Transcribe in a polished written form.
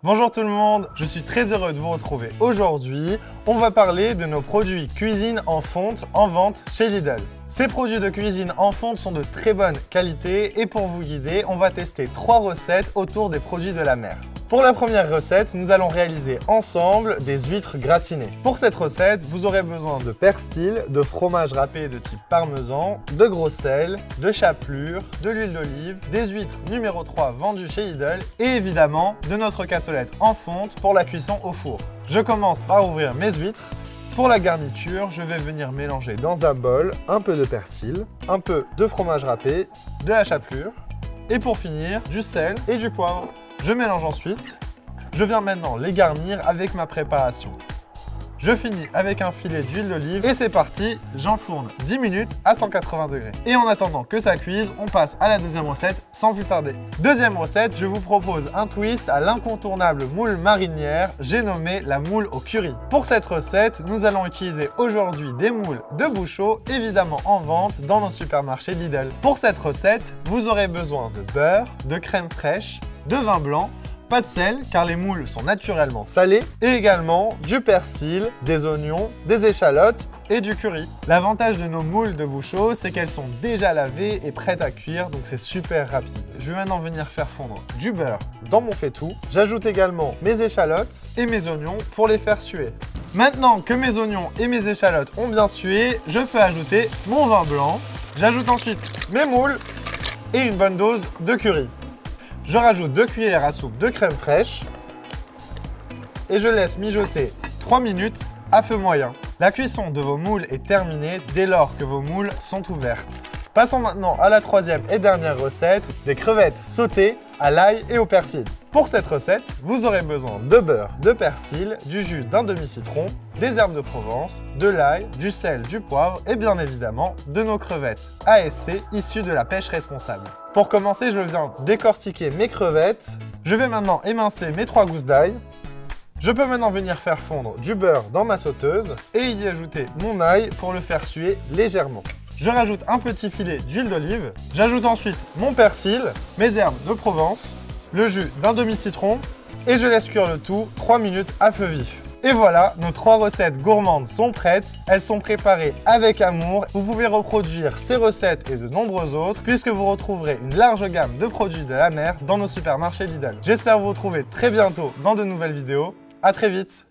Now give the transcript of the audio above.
Bonjour tout le monde, je suis très heureux de vous retrouver aujourd'hui. On va parler de nos produits cuisine en fonte en vente chez Lidl. Ces produits de cuisine en fonte sont de très bonne qualité et pour vous guider, on va tester 3 recettes autour des produits de la mer. Pour la première recette, nous allons réaliser ensemble des huîtres gratinées. Pour cette recette, vous aurez besoin de persil, de fromage râpé de type parmesan, de gros sel, de chapelure, de l'huile d'olive, des huîtres numéro 3 vendues chez Lidl et évidemment de notre cassolette en fonte pour la cuisson au four. Je commence par ouvrir mes huîtres. Pour la garniture, je vais venir mélanger dans un bol un peu de persil, un peu de fromage râpé, de la chapelure et pour finir, du sel et du poivre. Je mélange ensuite. Je viens maintenant les garnir avec ma préparation. Je finis avec un filet d'huile d'olive et c'est parti, j'enfourne 10 minutes à 180 degrés. Et en attendant que ça cuise, on passe à la deuxième recette sans plus tarder. Deuxième recette, je vous propose un twist à l'incontournable moule marinière, j'ai nommé la moule au curry. Pour cette recette, nous allons utiliser aujourd'hui des moules de Bouchot, évidemment en vente dans nos supermarchés Lidl. Pour cette recette, vous aurez besoin de beurre, de crème fraîche, de vin blanc, pas de sel car les moules sont naturellement salés et également du persil, des oignons, des échalotes et du curry. L'avantage de nos moules de Bouchot, c'est qu'elles sont déjà lavées et prêtes à cuire, donc c'est super rapide. Je vais maintenant venir faire fondre du beurre dans mon faitout. J'ajoute également mes échalotes et mes oignons pour les faire suer. Maintenant que mes oignons et mes échalotes ont bien sué, je peux ajouter mon vin blanc. J'ajoute ensuite mes moules et une bonne dose de curry. Je rajoute 2 cuillères à soupe de crème fraîche et je laisse mijoter 3 minutes à feu moyen. La cuisson de vos moules est terminée dès lors que vos moules sont ouvertes. Passons maintenant à la troisième et dernière recette, des crevettes sautées à l'ail et au persil. Pour cette recette, vous aurez besoin de beurre, de persil, du jus d'un demi-citron, des herbes de Provence, de l'ail, du sel, du poivre et bien évidemment de nos crevettes ASC issues de la pêche responsable. Pour commencer, je viens décortiquer mes crevettes. Je vais maintenant émincer mes 3 gousses d'ail. Je peux maintenant venir faire fondre du beurre dans ma sauteuse et y ajouter mon ail pour le faire suer légèrement. Je rajoute un petit filet d'huile d'olive. J'ajoute ensuite mon persil, mes herbes de Provence, le jus d'un demi-citron et je laisse cuire le tout 3 minutes à feu vif. Et voilà, nos 3 recettes gourmandes sont prêtes. Elles sont préparées avec amour. Vous pouvez reproduire ces recettes et de nombreuses autres puisque vous retrouverez une large gamme de produits de la mer dans nos supermarchés Lidl. J'espère vous retrouver très bientôt dans de nouvelles vidéos. À très vite!